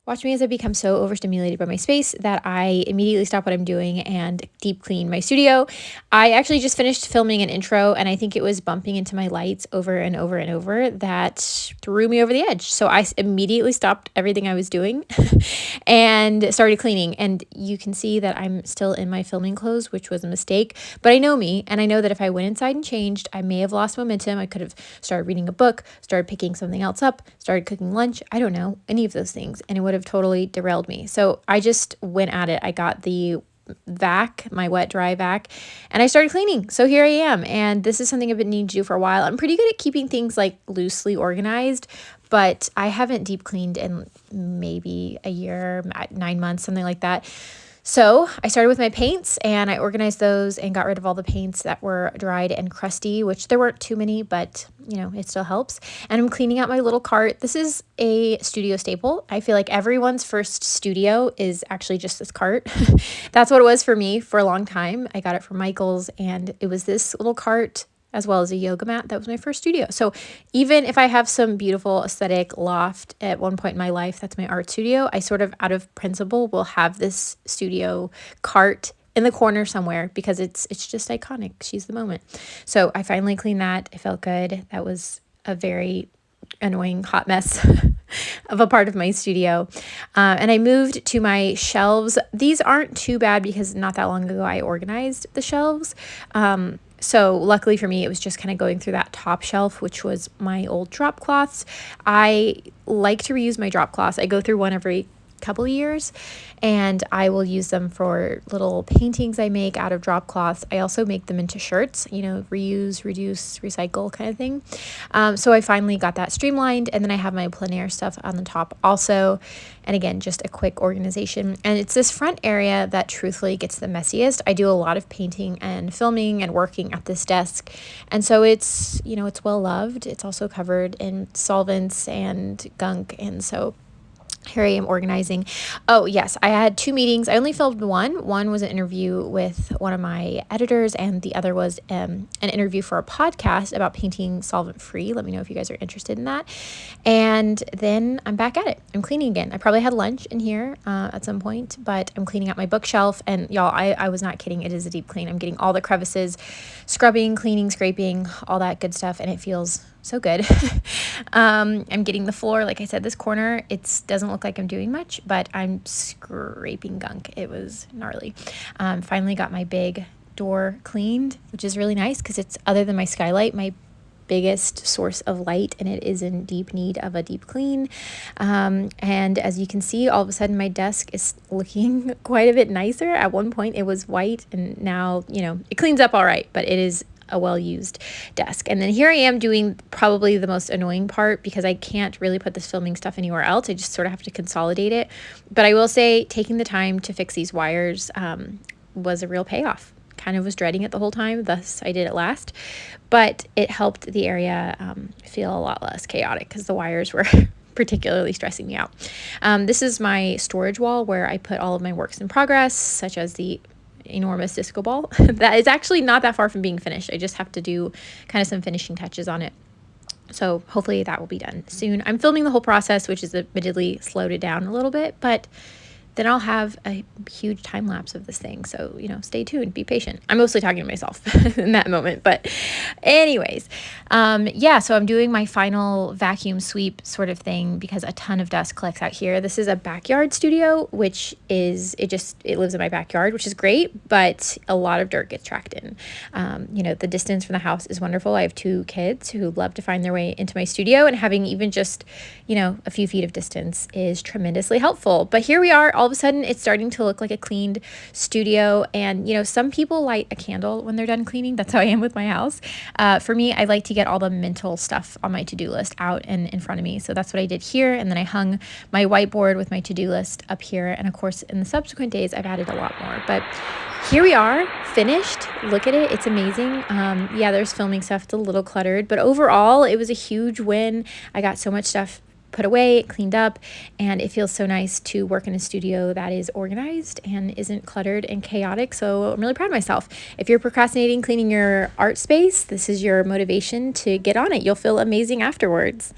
Watch me as I become so overstimulated by my space that I immediately stop what I'm doing and deep clean my studio. I actually just finished filming an intro, and I think it was bumping into my lights over and over and over that threw me over the edge. So I immediately stopped everything I was doing and started cleaning. And you can see that I'm still in my filming clothes, which was a mistake. But I know me, and I know that if I went inside and changed, I may have lost momentum. I could have started reading a book, started picking something else up, started cooking lunch. I don't know, any of those things. And it would have totally derailed me. So I just went at it. I got the vac, my wet dry vac, and I started cleaning. So here I am. And this is something I've been needing to do for a while. I'm pretty good at keeping things like loosely organized, but I haven't deep cleaned in maybe a year, 9 months, something like that. So I started with my paints and I organized those and got rid of all the paints that were dried and crusty, which there weren't too many, but it still helps. And I'm cleaning out my little cart. This is a studio staple. I feel like everyone's first studio is actually just this cart. That's what it was for me for a long time. I got it from Michael's, and it was this little cart as well as a yoga mat. That was my first studio. So even if I have some beautiful aesthetic loft at one point in my life, that's my art studio, I sort of out of principle will have this studio cart in the corner somewhere because it's just iconic. She's the moment. So I finally cleaned that. It felt good. That was a very annoying hot mess of a part of my studio. And I moved to my shelves. These aren't too bad because not that long ago I organized the shelves. So luckily for me, it was just kind of going through that top shelf, which was my old drop cloths. I like to reuse my drop cloths. I go through one every couple of years, and I will use them for little paintings I make out of drop cloths. I also make them into shirts, reuse, reduce, recycle kind of thing. So I finally got that streamlined, and then I have my plein air stuff on the top also. And again, just a quick organization. And it's this front area that truthfully gets the messiest. I do a lot of painting and filming and working at this desk. And so it's well loved. It's also covered in solvents and gunk. And so here I am organizing. Oh, yes, I had 2 meetings. I only filmed one. One was an interview with one of my editors, and the other was an interview for a podcast about painting solvent-free. Let me know if you guys are interested in that. And then I'm back at it. I'm cleaning again. I probably had lunch in here at some point, but I'm cleaning out my bookshelf. And y'all, I was not kidding. It is a deep clean. I'm getting all the crevices, scrubbing, cleaning, scraping, all that good stuff, and it feels so good. I'm getting the floor. Like I said, this corner, it doesn't look like I'm doing much, but I'm scraping gunk. It was gnarly. Finally got my big door cleaned, which is really nice because it's, other than my skylight, my biggest source of light, and it is in deep need of a deep clean. And as you can see, all of a sudden my desk is looking quite a bit nicer. At one point it was white, and now, it cleans up all right, but it is a well-used desk. And then here I am doing probably the most annoying part because I can't really put this filming stuff anywhere else. I just sort of have to consolidate it. But I will say taking the time to fix these wires was a real payoff. Kind of was dreading it the whole time, thus I did it last. But it helped the area feel a lot less chaotic because the wires were particularly stressing me out. This is my storage wall where I put all of my works in progress, such as the enormous disco ball that is actually not that far from being finished. I just have to do kind of some finishing touches on it. So hopefully that will be done soon. I'm filming the whole process, which is admittedly slowed it down a little bit, but then I'll have a huge time lapse of this thing. So, stay tuned, be patient. I'm mostly talking to myself in that moment, but anyways, so I'm doing my final vacuum sweep sort of thing because a ton of dust collects out here. This is a backyard studio, which is, it lives in my backyard, which is great, but a lot of dirt gets tracked in. The distance from the house is wonderful. I have 2 kids who love to find their way into my studio, and having even just, a few feet of distance is tremendously helpful. But here we are, all of a sudden it's starting to look like a cleaned studio. And some people light a candle when they're done cleaning. That's how I am with my house. For me, I like to get all the mental stuff on my to-do list out and in front of me. So that's what I did here. And then I hung my whiteboard with my to-do list up here. And of course, in the subsequent days, I've added a lot more. But here we are, finished. Look at it. It's amazing. There's filming stuff. It's a little cluttered, but overall, it was a huge win. I got so much stuff put away, cleaned up, and it feels so nice to work in a studio that is organized and isn't cluttered and chaotic. So I'm really proud of myself. If you're procrastinating cleaning your art space, this is your motivation to get on it. You'll feel amazing afterwards.